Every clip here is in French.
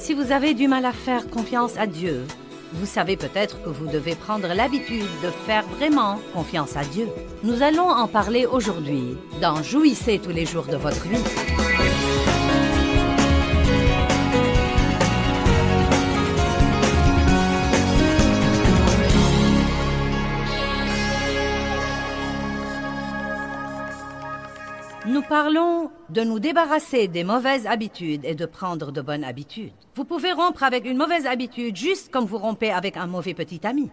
Si vous avez du mal à faire confiance à Dieu, vous savez peut-être que vous devez prendre l'habitude de faire vraiment confiance à Dieu. Nous allons en parler aujourd'hui dans Jouissez tous les jours de votre vie. Nous parlons de nous débarrasser des mauvaises habitudes et de prendre de bonnes habitudes. Vous pouvez rompre avec une mauvaise habitude juste comme vous rompez avec un mauvais petit ami.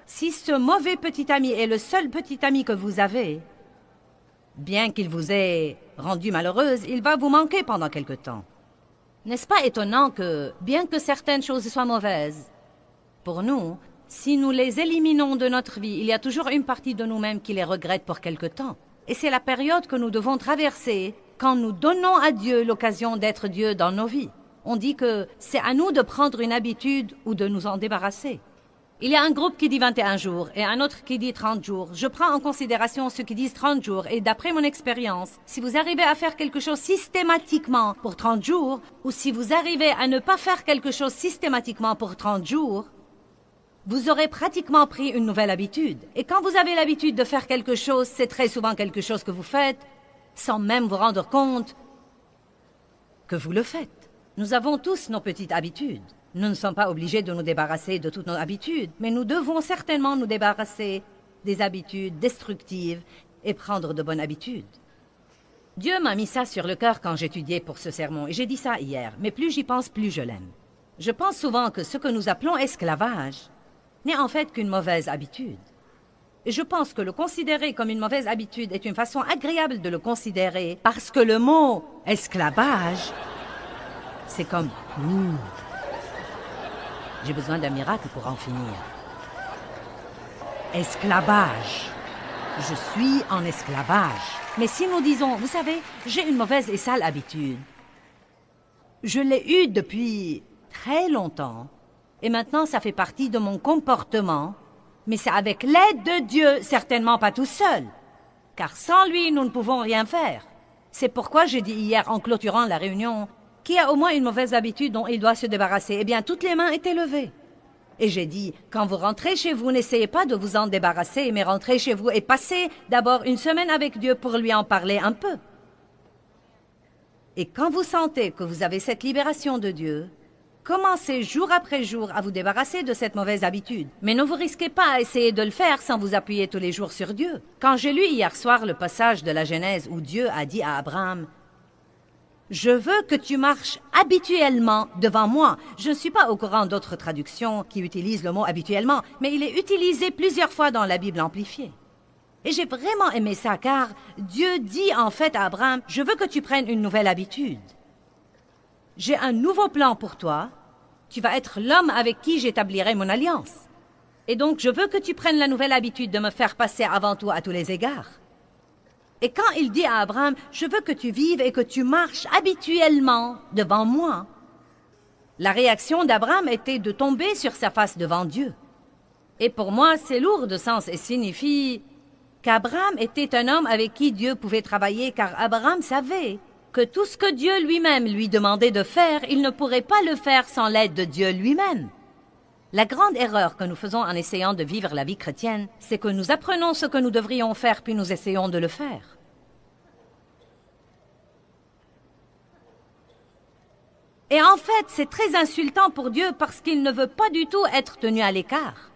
Si ce mauvais petit ami est le seul petit ami que vous avez, bien qu'il vous ait rendu malheureuse, il va vous manquer pendant quelque temps. N'est-ce pas étonnant que, bien que certaines choses soient mauvaises, pour nous, si nous les éliminons de notre vie, il y a toujours une partie de nous-mêmes qui les regrette pour quelque temps. Et c'est la période que nous devons traverser quand nous donnons à Dieu l'occasion d'être Dieu dans nos vies. On dit que c'est à nous de prendre une habitude ou de nous en débarrasser. Il y a un groupe qui dit 21 jours et un autre qui dit 30 jours. Je prends en considération ceux qui disent 30 jours et d'après mon expérience, si vous arrivez à faire quelque chose systématiquement pour 30 jours ou si vous arrivez à ne pas faire quelque chose systématiquement pour 30 jours, vous aurez pratiquement pris une nouvelle habitude. Et quand vous avez l'habitude de faire quelque chose, c'est très souvent quelque chose que vous faites sans même vous rendre compte que vous le faites. Nous avons tous nos petites habitudes. Nous ne sommes pas obligés de nous débarrasser de toutes nos habitudes, mais nous devons certainement nous débarrasser des habitudes destructives et prendre de bonnes habitudes. Dieu m'a mis ça sur le cœur quand j'étudiais pour ce sermon, et j'ai dit ça hier, mais plus j'y pense, plus je l'aime. Je pense souvent que ce que nous appelons esclavage n'est en fait qu'une mauvaise habitude. Et je pense que le considérer comme une mauvaise habitude est une façon agréable de le considérer parce que le mot « esclavage », c'est comme « j'ai besoin d'un miracle pour en finir ». Esclavage. Je suis en esclavage. Mais si nous disons « vous savez, j'ai une mauvaise et sale habitude », je l'ai eue depuis très longtemps. Et maintenant, ça fait partie de mon comportement, mais c'est avec l'aide de Dieu, certainement pas tout seul. Car sans lui, nous ne pouvons rien faire. C'est pourquoi j'ai dit hier, en clôturant la réunion, qui a au moins une mauvaise habitude dont il doit se débarrasser. Eh bien, toutes les mains étaient levées. Et j'ai dit, quand vous rentrez chez vous, n'essayez pas de vous en débarrasser, mais rentrez chez vous et passez d'abord une semaine avec Dieu pour lui en parler un peu. Et quand vous sentez que vous avez cette libération de Dieu, commencez jour après jour à vous débarrasser de cette mauvaise habitude. Mais ne vous risquez pas à essayer de le faire sans vous appuyer tous les jours sur Dieu. Quand j'ai lu hier soir le passage de la Genèse où Dieu a dit à Abraham « Je veux que tu marches habituellement devant moi ». Je ne suis pas au courant d'autres traductions qui utilisent le mot « habituellement », mais il est utilisé plusieurs fois dans la Bible amplifiée. Et j'ai vraiment aimé ça car Dieu dit en fait à Abraham « Je veux que tu prennes une nouvelle habitude. J'ai un nouveau plan pour toi. Tu vas être l'homme avec qui j'établirai mon alliance. Et donc, je veux que tu prennes la nouvelle habitude de me faire passer avant tout à tous les égards. » Et quand il dit à Abraham, « Je veux que tu vives et que tu marches habituellement devant moi », la réaction d'Abraham était de tomber sur sa face devant Dieu. Et pour moi, c'est lourd de sens et signifie qu'Abraham était un homme avec qui Dieu pouvait travailler, car Abraham savait que tout ce que Dieu lui-même lui demandait de faire, il ne pourrait pas le faire sans l'aide de Dieu lui-même. La grande erreur que nous faisons en essayant de vivre la vie chrétienne, c'est que nous apprenons ce que nous devrions faire, puis nous essayons de le faire. Et en fait, c'est très insultant pour Dieu parce qu'il ne veut pas du tout être tenu à l'écart.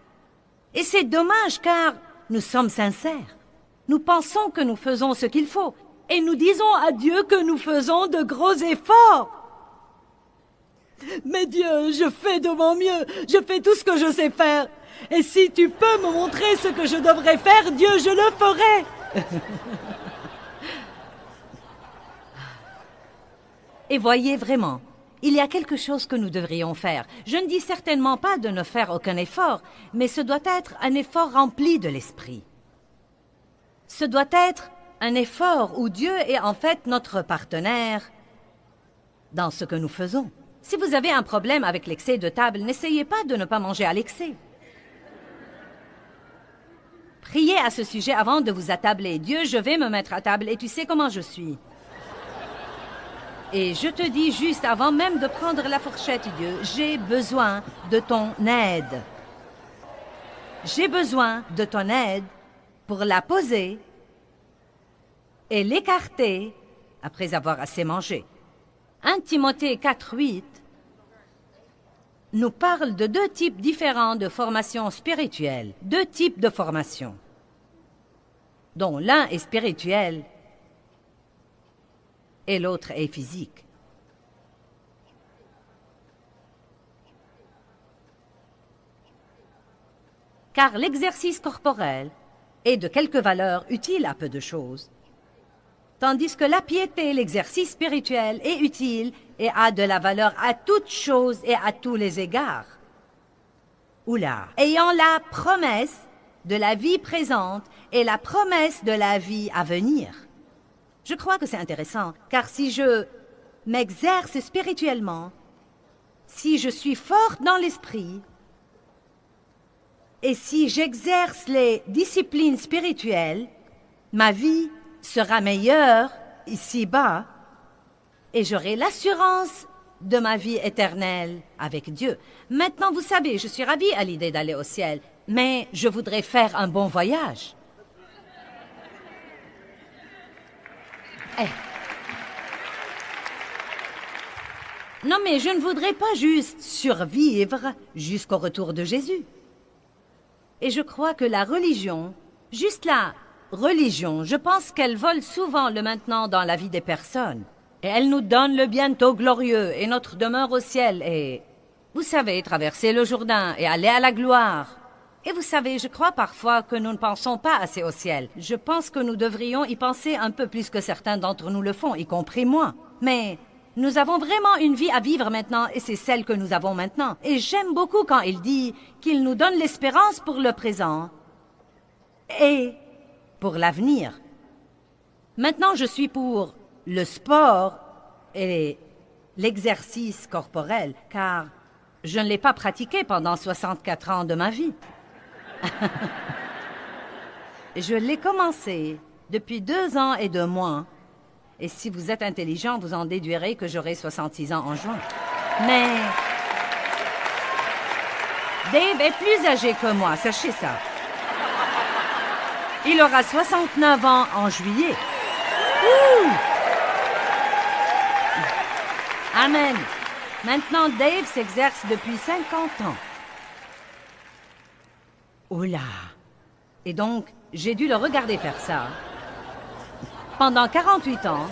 Et c'est dommage car nous sommes sincères. Nous pensons que nous faisons ce qu'il faut. Et nous disons à Dieu que nous faisons de gros efforts. Mais Dieu, je fais de mon mieux, je fais tout ce que je sais faire. Et si tu peux me montrer ce que je devrais faire, Dieu, je le ferai. Et voyez vraiment, il y a quelque chose que nous devrions faire. Je ne dis certainement pas de ne faire aucun effort, mais ce doit être un effort rempli de l'esprit. Ce doit être un effort où Dieu est en fait notre partenaire dans ce que nous faisons. Si vous avez un problème avec l'excès de table, n'essayez pas de ne pas manger à l'excès. Priez à ce sujet avant de vous attabler. Dieu, je vais me mettre à table et tu sais comment je suis. Et je te dis juste avant même de prendre la fourchette, Dieu, j'ai besoin de ton aide. J'ai besoin de ton aide pour la poser et l'écarter après avoir assez mangé. 1 Timothée 4:8 nous parle de 2 types différents de formation spirituelle. 2 types de formation, dont l'un est spirituel et l'autre est physique. Car l'exercice corporel est de quelque valeur utile à peu de choses, tandis que la piété, l'exercice spirituel, est utile et a de la valeur à toutes choses et à tous les égards. Oula! Ayant la promesse de la vie présente et la promesse de la vie à venir. Je crois que c'est intéressant, car si je m'exerce spirituellement, si je suis forte dans l'esprit, et si j'exerce les disciplines spirituelles, ma vie sera meilleure ici-bas, et j'aurai l'assurance de ma vie éternelle avec Dieu. Maintenant, vous savez, je suis ravie à l'idée d'aller au ciel, mais je voudrais faire un bon voyage. Non, mais je ne voudrais pas juste survivre jusqu'au retour de Jésus. Et je crois que la religion, juste la religion, je pense qu'elle vole souvent le maintenant dans la vie des personnes. Et elle nous donne le bientôt glorieux et notre demeure au ciel et, vous savez, traverser le Jourdain et aller à la gloire. Et vous savez, je crois parfois que nous ne pensons pas assez au ciel. Je pense que nous devrions y penser un peu plus que certains d'entre nous le font, y compris moi. Mais nous avons vraiment une vie à vivre maintenant et c'est celle que nous avons maintenant. Et j'aime beaucoup quand il dit qu'il nous donne l'espérance pour le présent et pour l'avenir. Maintenant, je suis pour le sport et l'exercice corporel, car je ne l'ai pas pratiqué pendant 64 ans de ma vie. Je l'ai commencé depuis 2 ans et 2 mois. Et si vous êtes intelligent, vous en déduirez que j'aurai 66 ans en juin. Mais Dave est plus âgé que moi, sachez ça. Il aura 69 ans en juillet. Ouh! Amen. Maintenant, Dave s'exerce depuis 50 ans. Oula! Et donc, j'ai dû le regarder faire ça pendant 48 ans.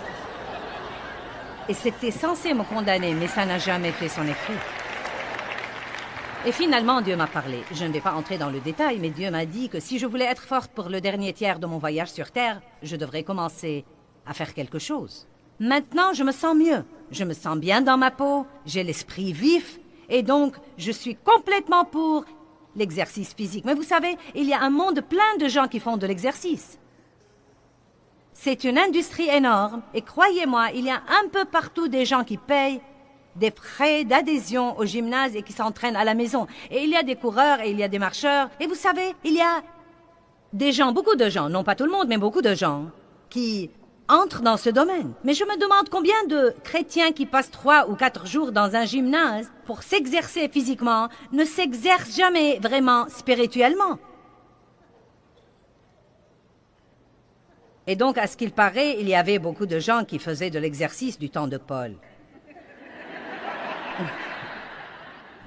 Et c'était censé me condamner, mais ça n'a jamais fait son effet. Et finalement, Dieu m'a parlé. Je ne vais pas entrer dans le détail, mais Dieu m'a dit que si je voulais être forte pour le dernier tiers de mon voyage sur Terre, je devrais commencer à faire quelque chose. Maintenant, je me sens mieux. Je me sens bien dans ma peau, j'ai l'esprit vif, et donc je suis complètement pour l'exercice physique. Mais vous savez, il y a un monde plein de gens qui font de l'exercice. C'est une industrie énorme, et croyez-moi, il y a un peu partout des gens qui payent des frais d'adhésion au gymnase et qui s'entraînent à la maison. Et il y a des coureurs et il y a des marcheurs. Et vous savez, il y a des gens, beaucoup de gens, non pas tout le monde, mais beaucoup de gens, qui entrent dans ce domaine. Mais je me demande combien de chrétiens qui passent 3 ou 4 jours dans un gymnase pour s'exercer physiquement ne s'exercent jamais vraiment spirituellement. Et donc, à ce qu'il paraît, il y avait beaucoup de gens qui faisaient de l'exercice du temps de Paul.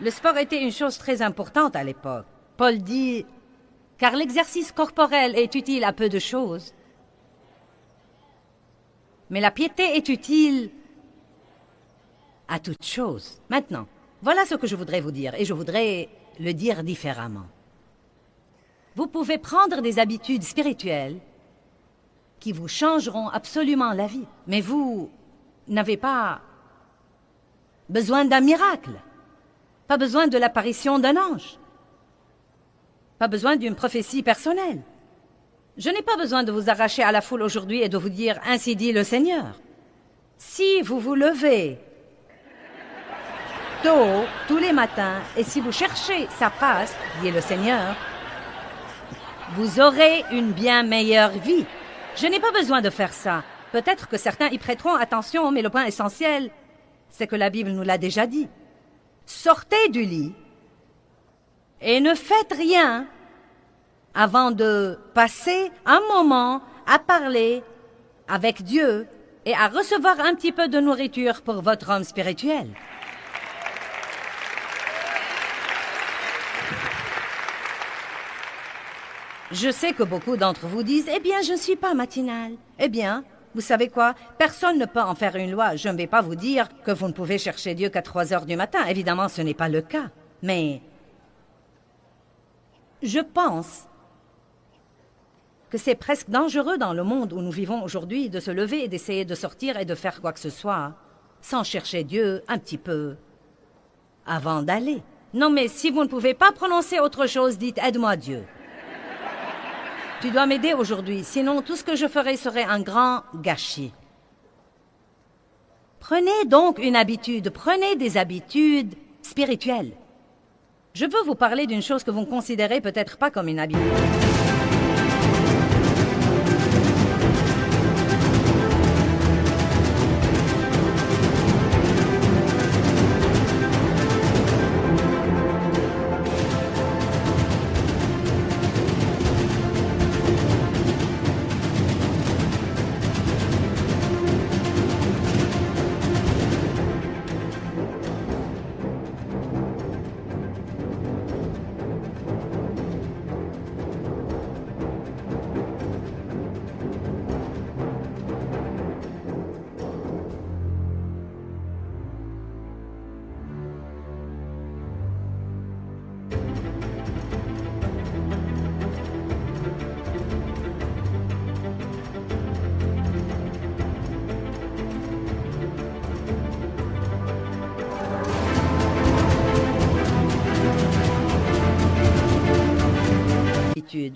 Le sport était une chose très importante à l'époque. Paul dit, car l'exercice corporel est utile à peu de choses, mais la piété est utile à toutes choses. Maintenant, voilà ce que je voudrais vous dire, et je voudrais le dire différemment. Vous pouvez prendre des habitudes spirituelles qui vous changeront absolument la vie, mais vous n'avez pas besoin d'un miracle, pas besoin de l'apparition d'un ange, pas besoin d'une prophétie personnelle. Je n'ai pas besoin de vous arracher à la foule aujourd'hui et de vous dire « Ainsi dit le Seigneur ». Si vous vous levez tôt, tous les matins, et si vous cherchez sa face, dit le Seigneur, vous aurez une bien meilleure vie. Je n'ai pas besoin de faire ça. Peut-être que certains y prêteront attention, mais le point essentiel, c'est que la Bible nous l'a déjà dit. Sortez du lit et ne faites rien avant de passer un moment à parler avec Dieu et à recevoir un petit peu de nourriture pour votre homme spirituel. Je sais que beaucoup d'entre vous disent « Eh bien, je ne suis pas matinale. » Eh bien, vous savez quoi? Personne ne peut en faire une loi. Je ne vais pas vous dire que vous ne pouvez chercher Dieu qu'à 3 heures du matin. Évidemment, ce n'est pas le cas. Mais je pense que c'est presque dangereux dans le monde où nous vivons aujourd'hui de se lever et d'essayer de sortir et de faire quoi que ce soit sans chercher Dieu un petit peu avant d'aller. Non, mais si vous ne pouvez pas prononcer autre chose, dites « Aide-moi Dieu ». Tu dois m'aider aujourd'hui, sinon tout ce que je ferai serait un grand gâchis. Prenez donc une habitude, prenez des habitudes spirituelles. Je veux vous parler d'une chose que vous ne considérez peut-être pas comme une habitude.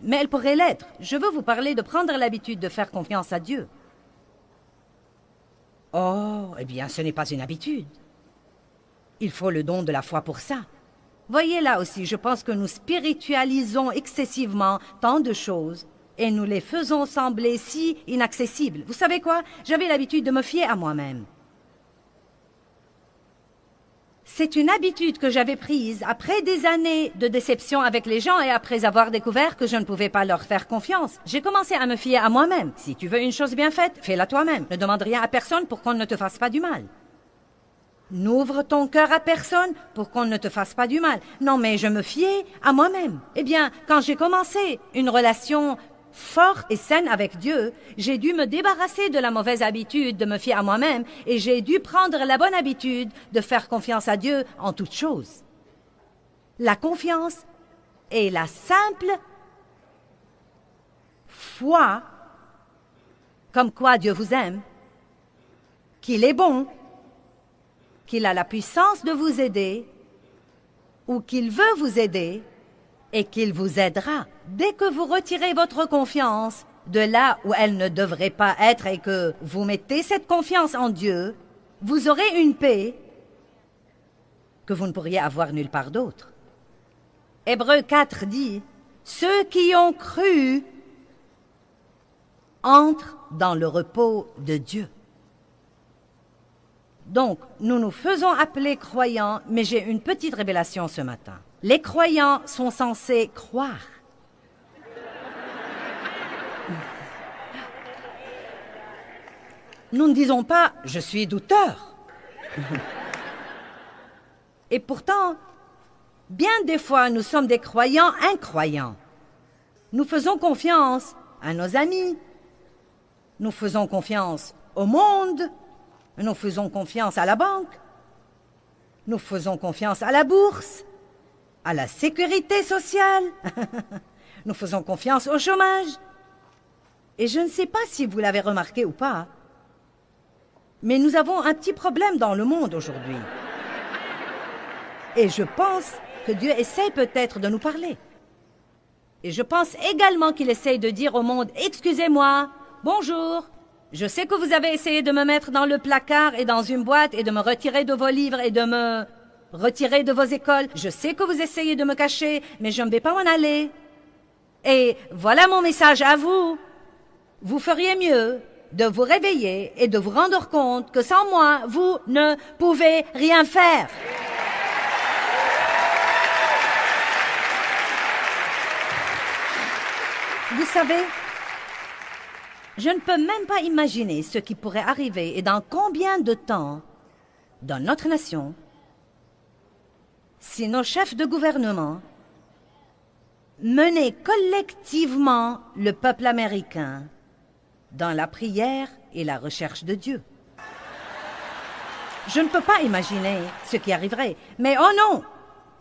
Mais elle pourrait l'être. Je veux vous parler de prendre l'habitude de faire confiance à Dieu. Oh, eh bien, ce n'est pas une habitude. Il faut le don de la foi pour ça. Voyez là aussi, je pense que nous spiritualisons excessivement tant de choses et nous les faisons sembler si inaccessibles. Vous savez quoi? J'avais l'habitude de me fier à moi-même. C'est une habitude que j'avais prise après des années de déception avec les gens et après avoir découvert que je ne pouvais pas leur faire confiance. J'ai commencé à me fier à moi-même. Si tu veux une chose bien faite, fais-la toi-même. Ne demande rien à personne pour qu'on ne te fasse pas du mal. N'ouvre ton cœur à personne pour qu'on ne te fasse pas du mal. Non, mais je me fiais à moi-même. Eh bien, quand j'ai commencé une relation forte et saine avec Dieu, j'ai dû me débarrasser de la mauvaise habitude de me fier à moi-même et j'ai dû prendre la bonne habitude de faire confiance à Dieu en toutes choses. La confiance est la simple foi comme quoi Dieu vous aime, qu'il est bon, qu'il a la puissance de vous aider ou qu'il veut vous aider et qu'il vous aidera. Dès que vous retirez votre confiance de là où elle ne devrait pas être et que vous mettez cette confiance en Dieu, vous aurez une paix que vous ne pourriez avoir nulle part d'autre. Hébreux 4 dit, « Ceux qui ont cru entrent dans le repos de Dieu. » Donc, nous nous faisons appeler croyants, mais j'ai une petite révélation ce matin. Les croyants sont censés croire. Nous ne disons pas « je suis douteur ». Et pourtant, bien des fois, nous sommes des croyants incroyants. Nous faisons confiance à nos amis, nous faisons confiance au monde, nous faisons confiance à la banque, nous faisons confiance à la bourse, à la sécurité sociale, nous faisons confiance au chômage. Et je ne sais pas si vous l'avez remarqué ou pas, mais nous avons un petit problème dans le monde aujourd'hui. Et je pense que Dieu essaie peut-être de nous parler. Et je pense également qu'il essaie de dire au monde, « Excusez-moi, bonjour, je sais que vous avez essayé de me mettre dans le placard et dans une boîte et de me retirer de vos livres et de me retirer de vos écoles. Je sais que vous essayez de me cacher, mais je ne vais pas m'en aller. Et voilà mon message à vous. Vous feriez mieux de vous réveiller et de vous rendre compte que sans moi, vous ne pouvez rien faire. Vous savez, je ne peux même pas imaginer ce qui pourrait arriver et dans combien de temps dans notre nation si nos chefs de gouvernement menaient collectivement le peuple américain dans la prière et la recherche de Dieu. Je ne peux pas imaginer ce qui arriverait, mais oh non,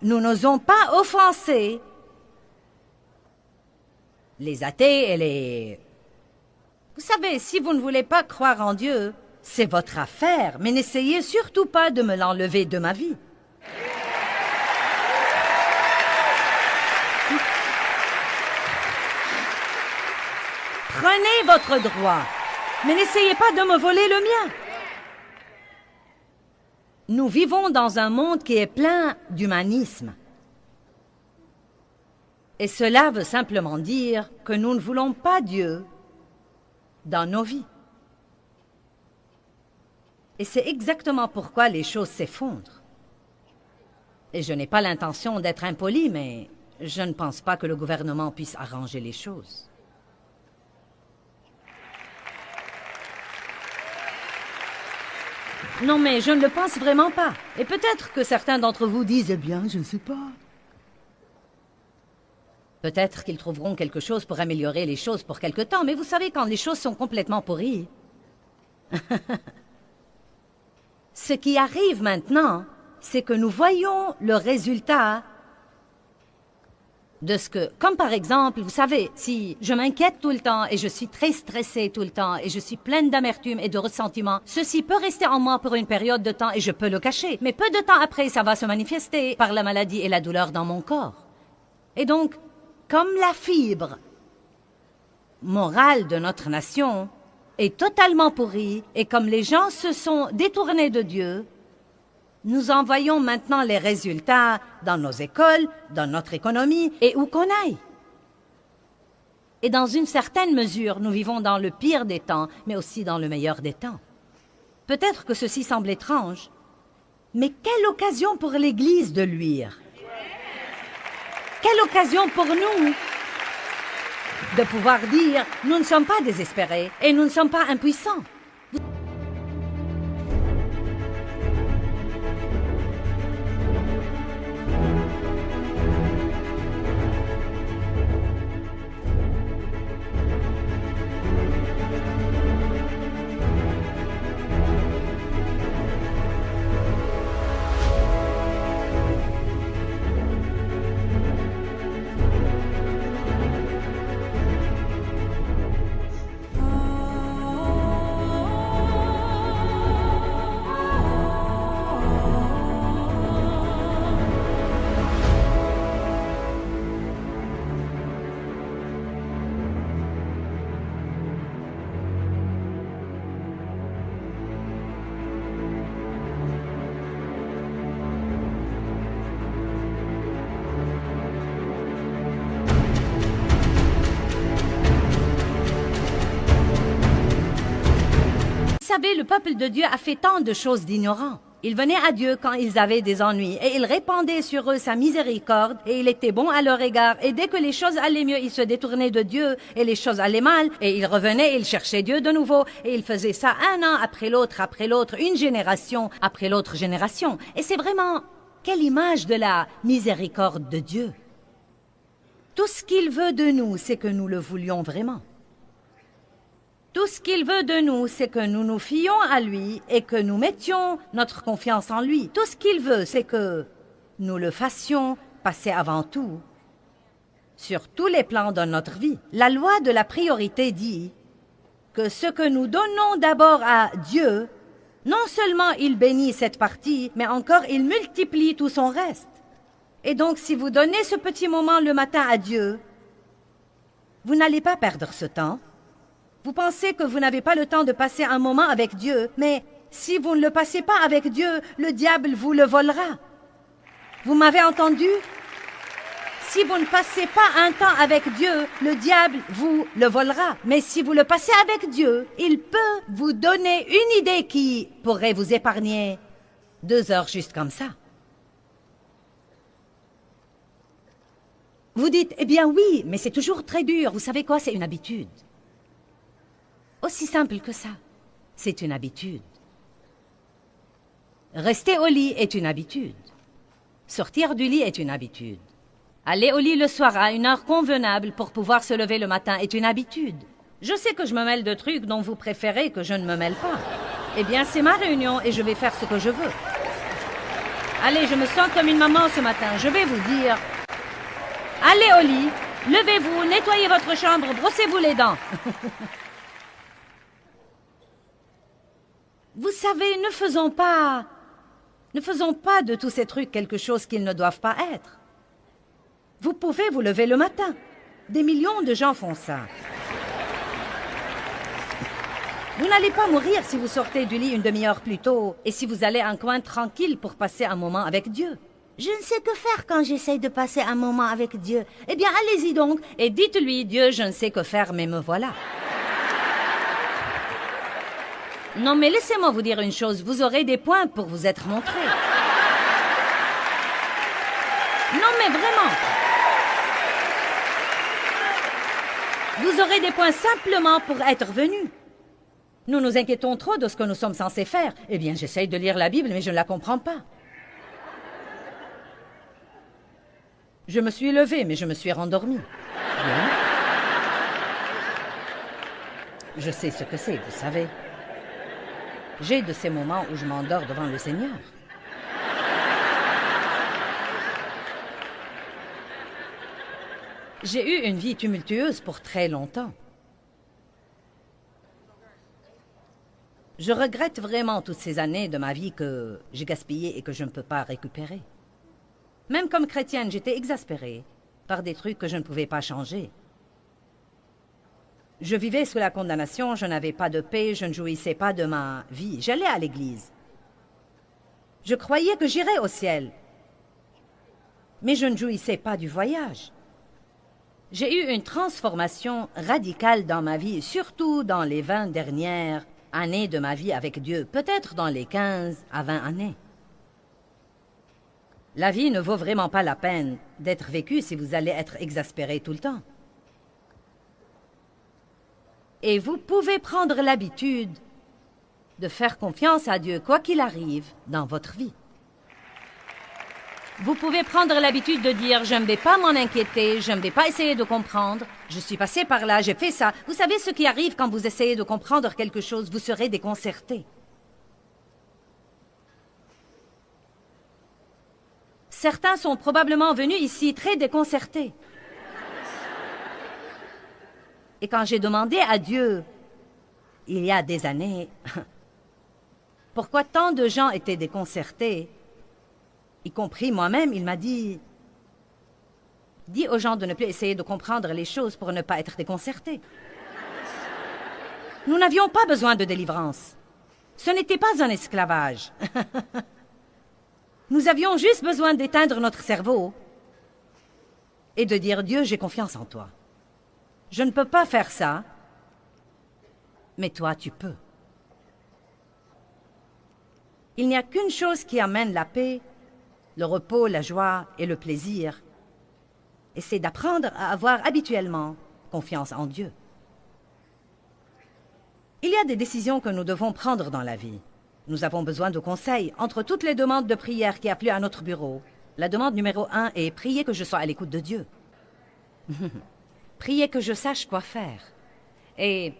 nous n'osons pas offenser les athées et les... Vous savez, si vous ne voulez pas croire en Dieu, c'est votre affaire, mais n'essayez surtout pas de me l'enlever de ma vie. Prenez votre droit, mais n'essayez pas de me voler le mien. Nous vivons dans un monde qui est plein d'humanisme. Et cela veut simplement dire que nous ne voulons pas Dieu dans nos vies. Et c'est exactement pourquoi les choses s'effondrent. Et je n'ai pas l'intention d'être impoli, mais je ne pense pas que le gouvernement puisse arranger les choses. Non, mais je ne le pense vraiment pas. Et peut-être que certains d'entre vous disent, eh bien, je ne sais pas. Peut-être qu'ils trouveront quelque chose pour améliorer les choses pour quelque temps, mais vous savez, quand les choses sont complètement pourries... Ce qui arrive maintenant, c'est que nous voyons le résultat de ce que... Comme par exemple, vous savez, si je m'inquiète tout le temps et je suis très stressée tout le temps et je suis pleine d'amertume et de ressentiment, ceci peut rester en moi pour une période de temps et je peux le cacher. Mais peu de temps après, ça va se manifester par la maladie et la douleur dans mon corps. Et donc, comme la fibre morale de notre nation est totalement pourrie et comme les gens se sont détournés de Dieu, nous en voyons maintenant les résultats dans nos écoles, dans notre économie et où qu'on aille. Et dans une certaine mesure, nous vivons dans le pire des temps, mais aussi dans le meilleur des temps. Peut-être que ceci semble étrange, mais quelle occasion pour l'Église de luire! Quelle occasion pour nous de pouvoir dire « Nous ne sommes pas désespérés et nous ne sommes pas impuissants ». Vous savez, le peuple de Dieu a fait tant de choses d'ignorants. Ils venaient à Dieu quand ils avaient des ennuis et il répandait sur eux sa miséricorde et il était bon à leur égard. Et dès que les choses allaient mieux, ils se détournaient de Dieu et les choses allaient mal et ils revenaient et ils cherchaient Dieu de nouveau. Et ils faisaient ça un an après l'autre, une génération après l'autre génération. Et c'est vraiment quelle image de la miséricorde de Dieu. Tout ce qu'il veut de nous, c'est que nous le voulions vraiment. Tout ce qu'il veut de nous, c'est que nous nous fions à lui et que nous mettions notre confiance en lui. Tout ce qu'il veut, c'est que nous le fassions passer avant tout sur tous les plans de notre vie. La loi de la priorité dit que ce que nous donnons d'abord à Dieu, non seulement il bénit cette partie, mais encore il multiplie tout son reste. Et donc, si vous donnez ce petit moment le matin à Dieu, vous n'allez pas perdre ce temps. Vous pensez que vous n'avez pas le temps de passer un moment avec Dieu, mais si vous ne le passez pas avec Dieu, le diable vous le volera. Vous m'avez entendu? Si vous ne passez pas un temps avec Dieu, le diable vous le volera. Mais si vous le passez avec Dieu, il peut vous donner une idée qui pourrait vous épargner 2 heures juste comme ça. Vous dites, eh bien oui, mais c'est toujours très dur. Vous savez quoi, c'est une habitude. Aussi simple que ça. C'est une habitude. Rester au lit est une habitude. Sortir du lit est une habitude. Aller au lit le soir à une heure convenable pour pouvoir se lever le matin est une habitude. Je sais que je me mêle de trucs dont vous préférez que je ne me mêle pas. Eh bien, c'est ma réunion et je vais faire ce que je veux. Allez, je me sens comme une maman ce matin. Je vais vous dire... Allez au lit, levez-vous, nettoyez votre chambre, brossez-vous les dents. Vous savez, ne faisons pas de tous ces trucs quelque chose qu'ils ne doivent pas être. Vous pouvez vous lever le matin. Des millions de gens font ça. Vous n'allez pas mourir si vous sortez du lit une demi-heure plus tôt et si vous allez à un coin tranquille pour passer un moment avec Dieu. Je ne sais que faire quand j'essaye de passer un moment avec Dieu. Eh bien, allez-y donc et dites-lui, Dieu, je ne sais que faire, mais me voilà. Non, mais laissez-moi vous dire une chose, vous aurez des points pour vous être montré. Non, mais vraiment. Vous aurez des points simplement pour être venu. Nous nous inquiétons trop de ce que nous sommes censés faire. Eh bien, j'essaye de lire la Bible, mais je ne la comprends pas. Je me suis levée, mais je me suis rendormie. Bien. Je sais ce que c'est, vous savez. J'ai de ces moments où je m'endors devant le Seigneur. J'ai eu une vie tumultueuse pour très longtemps. Je regrette vraiment toutes ces années de ma vie que j'ai gaspillées et que je ne peux pas récupérer. Même comme chrétienne, j'étais exaspérée par des trucs que je ne pouvais pas changer. Je vivais sous la condamnation, je n'avais pas de paix, je ne jouissais pas de ma vie. J'allais à l'église. Je croyais que j'irais au ciel. Mais je ne jouissais pas du voyage. J'ai eu une transformation radicale dans ma vie, surtout dans les 20 dernières années de ma vie avec Dieu, peut-être dans les 15 à 20 années. La vie ne vaut vraiment pas la peine d'être vécue si vous allez être exaspéré tout le temps. Et vous pouvez prendre l'habitude de faire confiance à Dieu, quoi qu'il arrive, dans votre vie. Vous pouvez prendre l'habitude de dire « je ne vais pas m'en inquiéter, je ne vais pas essayer de comprendre, je suis passé par là, j'ai fait ça ». Vous savez ce qui arrive quand vous essayez de comprendre quelque chose, vous serez déconcerté. Certains sont probablement venus ici très déconcertés. Et quand j'ai demandé à Dieu, il y a des années, pourquoi tant de gens étaient déconcertés, y compris moi-même, il m'a dit, dis aux gens de ne plus essayer de comprendre les choses pour ne pas être déconcertés. Nous n'avions pas besoin de délivrance. Ce n'était pas un esclavage. Nous avions juste besoin d'éteindre notre cerveau et de dire « Dieu, j'ai confiance en toi. Je ne peux pas faire ça, mais toi, tu peux. » Il n'y a qu'une chose qui amène la paix, le repos, la joie et le plaisir, et c'est d'apprendre à avoir habituellement confiance en Dieu. Il y a des décisions que nous devons prendre dans la vie. Nous avons besoin de conseils entre toutes les demandes de prière qui affluent à notre bureau. La demande numéro 1 est « Priez que je sois à l'écoute de Dieu. » Priez que je sache quoi faire. Et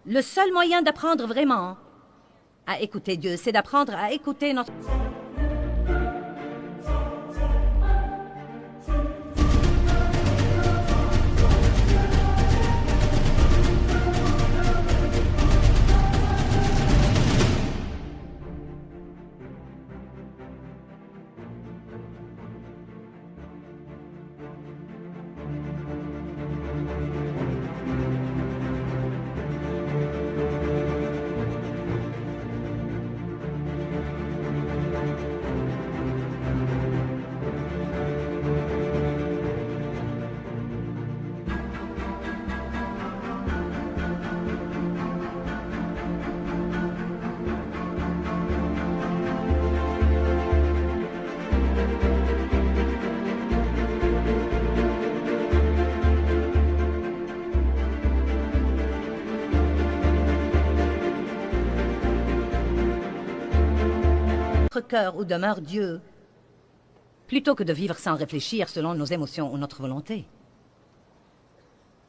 le seul moyen d'apprendre vraiment à écouter Dieu, c'est d'apprendre à écouter notre... notre cœur où demeure Dieu, plutôt que de vivre sans réfléchir selon nos émotions ou notre volonté.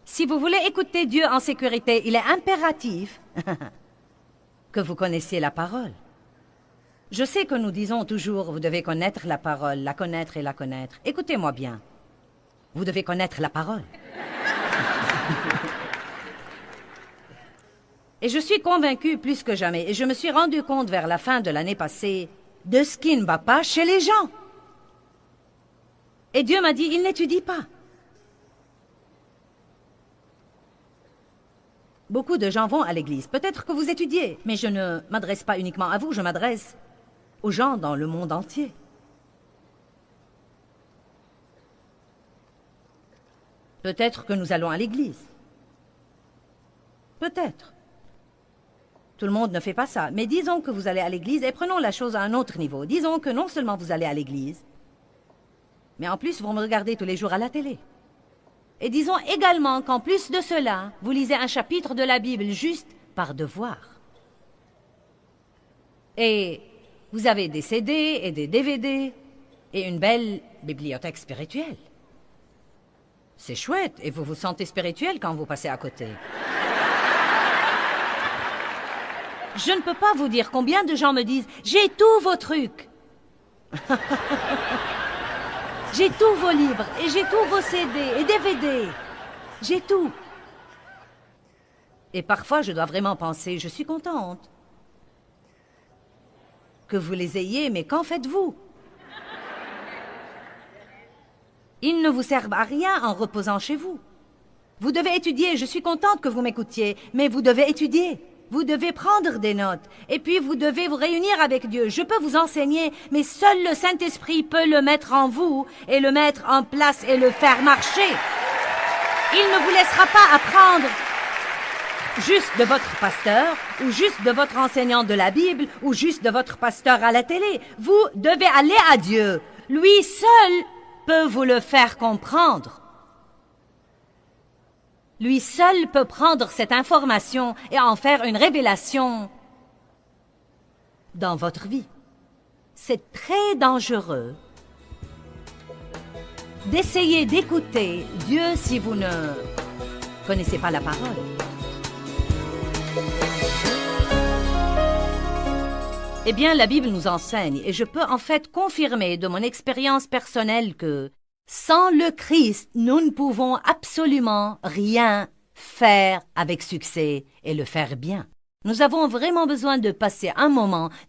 Si vous voulez écouter Dieu en sécurité, il est impératif que vous connaissiez la parole. Je sais que nous disons toujours, vous devez connaître la parole, la connaître et la connaître. Écoutez-moi bien. Vous devez connaître la parole. Et je suis convaincue plus que jamais, et je me suis rendu compte vers la fin de l'année passée, de ce qui ne va pas chez les gens. Et Dieu m'a dit, il n'étudie pas. Beaucoup de gens vont à l'église. Peut-être que vous étudiez, mais je ne m'adresse pas uniquement à vous, je m'adresse aux gens dans le monde entier. Peut-être que nous allons à l'église. Peut-être. Tout le monde ne fait pas ça. Mais disons que vous allez à l'église et prenons la chose à un autre niveau. Disons que non seulement vous allez à l'église, mais en plus vous me regardez tous les jours à la télé. Et disons également qu'en plus de cela, vous lisez un chapitre de la Bible juste par devoir. Et vous avez des CD et des DVD et une belle bibliothèque spirituelle. C'est chouette et vous vous sentez spirituel quand vous passez à côté. Je ne peux pas vous dire combien de gens me disent « J'ai tous vos trucs !» J'ai tous vos livres, et j'ai tous vos CD et DVD. J'ai tout. Et parfois, je dois vraiment penser, je suis contente que vous les ayez, mais qu'en faites-vous? Ils ne vous servent à rien en reposant chez vous. Vous devez étudier, je suis contente que vous m'écoutiez, mais vous devez étudier. Vous devez prendre des notes, et puis vous devez vous réunir avec Dieu. Je peux vous enseigner, mais seul le Saint-Esprit peut le mettre en vous, et le mettre en place et le faire marcher. Il ne vous laissera pas apprendre juste de votre pasteur, ou juste de votre enseignant de la Bible, ou juste de votre pasteur à la télé. Vous devez aller à Dieu. Lui seul peut vous le faire comprendre. Lui seul peut prendre cette information et en faire une révélation dans votre vie. C'est très dangereux d'essayer d'écouter Dieu si vous ne connaissez pas la parole. Eh bien, la Bible nous enseigne, et je peux en fait confirmer de mon expérience personnelle que sans le Christ, nous ne pouvons absolument rien faire avec succès et le faire bien. Nous avons vraiment besoin de passer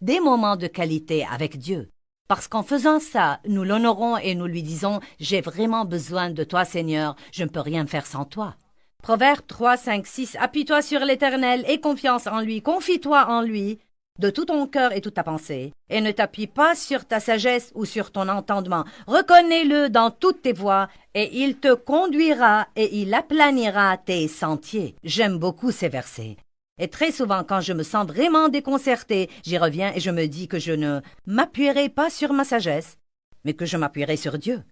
des moments de qualité avec Dieu. Parce qu'en faisant ça, nous l'honorons et nous lui disons « J'ai vraiment besoin de toi, Seigneur, je ne peux rien faire sans toi. » Proverbe 3, 5, 6 « Appuie-toi sur l'Éternel et confiance en lui, confie-toi en lui. » de tout ton cœur et toute ta pensée, et ne t'appuie pas sur ta sagesse ou sur ton entendement. Reconnais-le dans toutes tes voies, et il te conduira et il aplanira tes sentiers. J'aime beaucoup ces versets. Et très souvent, quand je me sens vraiment déconcertée, j'y reviens et je me dis que je ne m'appuierai pas sur ma sagesse, mais que je m'appuierai sur Dieu.